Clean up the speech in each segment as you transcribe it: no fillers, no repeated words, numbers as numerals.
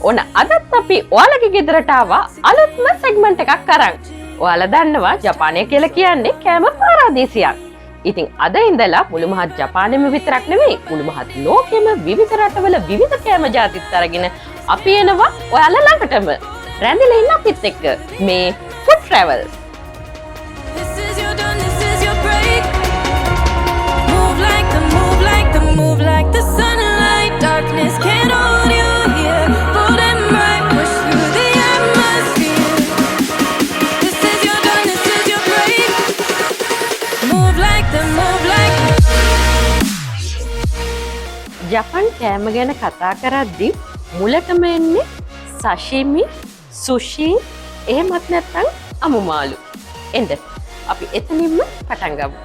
ඕන අදත් අපි ඔයාලගේ ගෙදරට ආවා අලුත්ම සෙග්මන්ට් එකක් අරන්. ඔයාලා දන්නවා ජපානය කියලා කියන්නේ කෑම පාරාදීසයක්. ඉතින් අද ඉඳලා මුළු මහත් ජපානෙම විතරක් නෙවෙයි මුළු මහත් ලෝකෙම විවිධ රටවල විවිධ කෑම ජාතිත් අරගෙන අපි එනවා ඔයාලා ළඟටම. රැඳිලා ඉන්න අපිත් එක්ක මේ food travel. Move like the sunlight, darkness can't hold you here. Bold and bright, push through the atmosphere. This is your dawn, this is your break. Move like the. ජපන් කෑම ගැන කතා කරද්දී මුලටම එන්නේ සෂිමි, සුෂි, එහෙමත් නැත්නම් අමුමාලු. එන්න අපි එතනින්ම පටන් ගමු.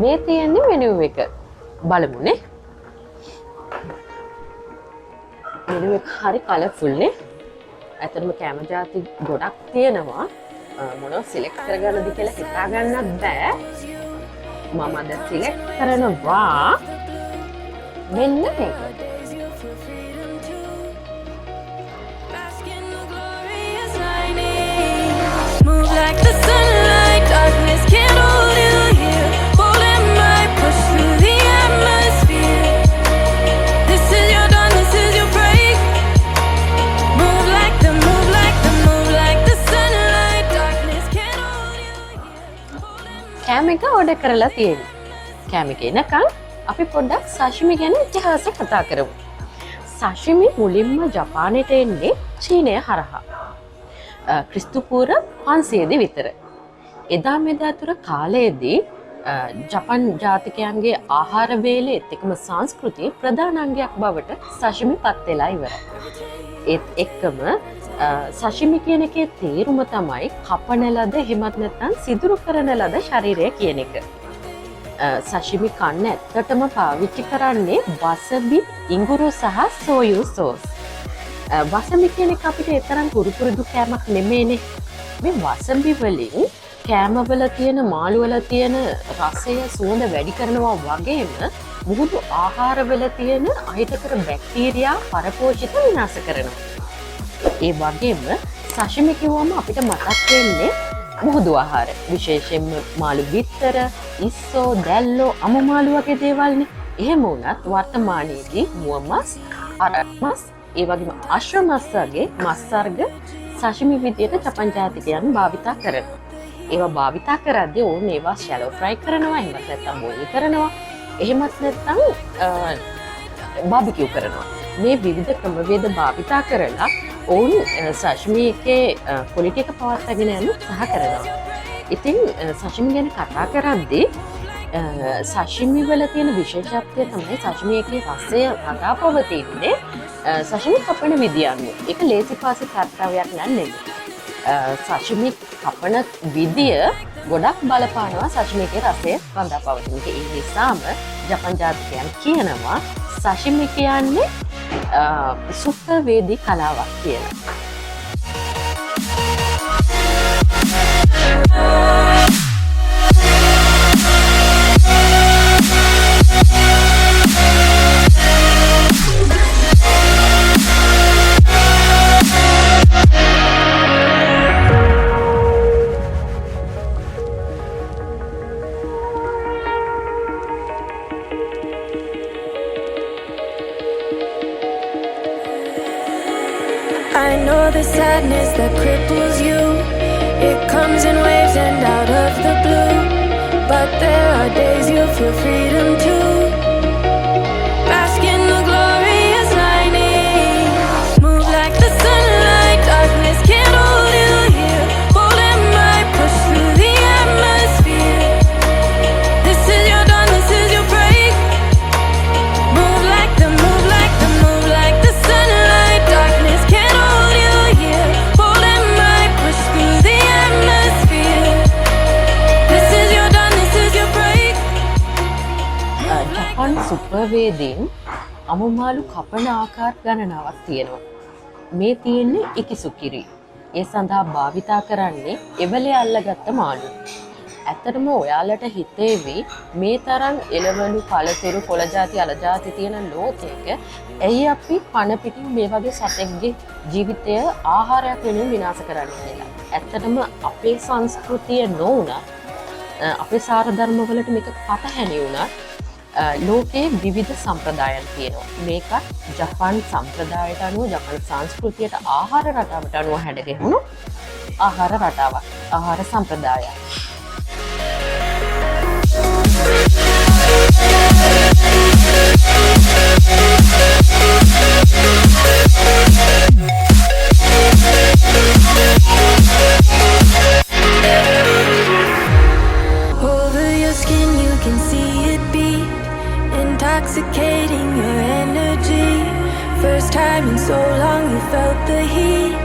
මේ තියෙන්නේ මෙනු එක. බලමුනේ. මෙනු එක හරි කලර්ෆුල් නේ. ඇත්තටම කැම ජාති ගොඩක් තියෙනවා. මොනව සිලෙක්ට් කරගන්නද කියලා හිතා ගන්නත් බෑ. මම අද සිලෙක්ට් කරනවා මෙන්න මේක. Move like the sunlight, darkness can't hold you here. Bold and bright, push through the atmosphere. This is your dawn, this is your break. Move like the sunlight, darkness can't hold you here. කෑම එක order කරලා තියෙනවා. කෑම එක එනකන් අපි පොඩ්ඩක් සෂිමි ගැන ඉතිහාසය කතා කරමු. සෂිමි මුලින්ම ජපානයට එන්නේ චීනය හරහා. ක්‍රිස්තු පූර්ව 500 විතර. එදා මෙදා තුර කාලයේදී ජපන් ජාතිකයන්ගේ ආහාර වේලෙත් එක්කම සංස්කෘතියේ ප්‍රධාන අංගයක් බවට සෂිමි පත් වෙලා ඉවරයි. ඒත් එක්කම සෂිමි කියන එකේ තේරුම තමයි කපන ලද එහෙමත් නැත්නම් සිදුරු කරන ලද ශරීරය කියන එක. සෂිමි කන්න ඇත්තටම පාවිච්චි කරන්නේ වසබි, ඉඟුරු සහ සෝයු සෝස්. වසබි කියන එක අපිට තරම් පුරුදු කෑමක් නෙමෙයිනේ. මේ වසබි වලින් කෑමවල තියෙන මාළුවල තියෙන රසය සුවඳ වැඩි කරනවා වගේම මුහුදු ආහාරවල තියෙන අහිතකර බැක්ටීරියා පරපෝෂිත විනාශ කරනවා. ඒ වගේම සෂිමි කිව්වම අපිට මතක් වෙන්නේ මුහුදු ආහාර. විශේෂයෙන්ම මාළු බිත්තර, ඉස්සෝ, දැල්ලෝ, අමු මාළු වගේ දේවල්නේ. එහෙම වුණත් වර්තමානයේදී මුව මස්, අරක් මස්, ඒ වගේම අශ්ව මස් වගේ මස් වර්ග සෂිමි විදියට ජපන් ජාතිකයන් භාවිතා කරනවා. ඒවා භාවිතා කරද්දී ඕන් ඒවා ෂැලෝ ෆ්‍රයි කරනවා, එහෙමත් නැත්නම් බෝයිල් කරනවා, එහෙමත් නැත්නම් බාබිකියු කරනවා. මේ විවිධ ක්‍රමවේද භාවිතා කරලා ඔවුන් සෂිමි එකේ ක්වොලිටි එක පවත්වාගෙන යන්න උත්සාහ කරනවා. ඉතින් සෂිමි ගැන කතා කරද්දී සෂිමි වල තියෙන විශේෂත්වය තමයි සෂිමි එකේ රසය වඩා පවතින්නේ සෂිමි කපන විදිය අනුව. ඒක ලේසි පාසි කර්තව්‍යයක් නෙමෙයි. සෂිමි කපන විදිය ගොඩක් බලපානවා සෂිමි එකේ රසය වඩා පවතින එක. ඒ නිසාම ජපන් ජාතිකයන් කියනවා සෂිමි කියන්නේ සුත්තර වේදී කලාවක් කියලා. I know the sadness that cripples you. It comes in waves and out of the blue. But there are days you feel freedom too. Bask in the glorious lightning. Move like the sunlight, darkness can't hold you here. Bold and bright, push through the atmosphere. This is your dawn, this is your break. Move like the sunlight, darkness can't hold you here. Bold and bright, push through the atmosphere. This is your dawn, this is your break. ජපන් සුපර්වේදීන් අමුමාලු කපන ආකාර ගණනාවක් තියෙනවා. මේ තියෙන්නේ ඉකිසුකිරි. ඒ සඳහා භාවිතා කරන්නේ එවලේ අල්ලගත්ත මාළු. ඇත්තටම ඔයාලට හිතේවි මේ තරම් එළවලු පළතුරු පොළ ಜಾති අල ಜಾති තියෙන ලෝකයක ඇයි අපි පණ පිටින් මේ වගේ සතෙක්ගේ ජීවිතය ආහාරයක් වෙනුවෙන් විනාශ කරන්නේ කියලා. ඇත්තටම අපේ සංස්කෘතිය නොඋනත් අපේ සාර ධර්ම වලට මේක පටහැනි වුණත් ලෝකයේ විවිධ සම්ප්‍රදායන් තියෙනවා. මේකත් ජපාන් සම්ප්‍රදායට අනුව ජපාන් සංස්කෘතියට ආහාර රටාවට අනුව හැඩගැහුණු ආහාර රටාවක්. ආහාර සම්ප්‍රදායක්. Over your skin you can see it beat, intoxicating your energy. First time in so long you felt the heat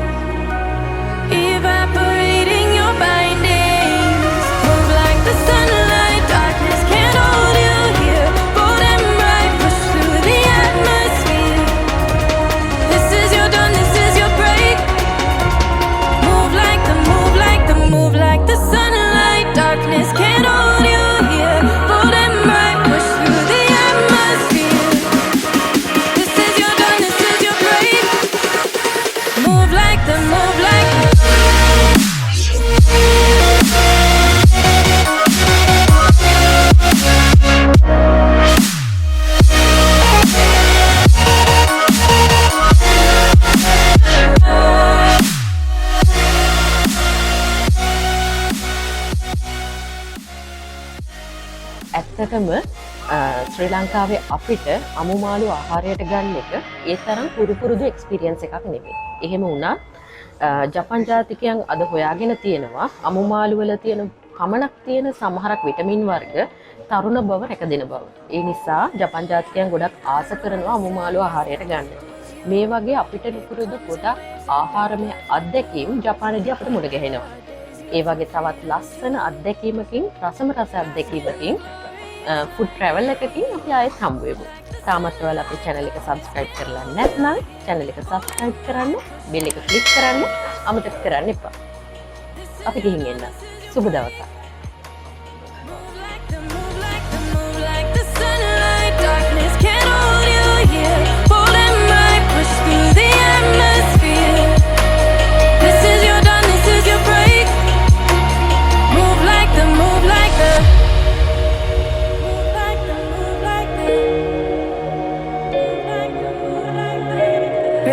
evaporating your bindings. Move like the sunlight, darkness can't hold you here. Bold and bright, push through the atmosphere. This is your dawn, this is your break. Move like the sunlight, darkness can't hold you here. Bold and bright, push through the atmosphere. This is your dawn, this is your break. Move like the ඇත්තටම ශ්‍රී ලංකාවේ අපිට අමුමාළු ආහාරයට ගන්න එක ඒ තරම් පුරුදු experience එකක් නෙවෙයි. එහෙම වුණත් ජපන් ජාතිකයන් අද හොයාගෙන තියෙනවා අමුමාළු වල තියෙන පමණක් තියෙන සමහරක් විටමින් වර්ග තරුණ බව රැකදෙන බව. ඒ නිසා ජපන් ජාතිකයන් ගොඩක් ආස කරනවා අමුමාළු ආහාරයට ගන්න. මේ වගේ අපිට පුරුදු ගොඩක් ආහාරමය අත්දැකීම් ජපානයේදී අපිට මුණ ගැහෙනවා. ඒ වගේ තවත් ලස්සන අත්දැකීමකින් රසම රස අත්දැකීමකින් ෆුඩ් ට්‍රැවල් එකකින් අපි ආයෙත් හම්බ වෙමු. තාමත් ඔයාලා අපේ channel එක subscribe කරලා නැත්නම් channel එක subscribe කරන්න, bell එක click කරන්න අමතක කරන්න එපා. අපි ගිහින් එන්න. සුබ දවසක්.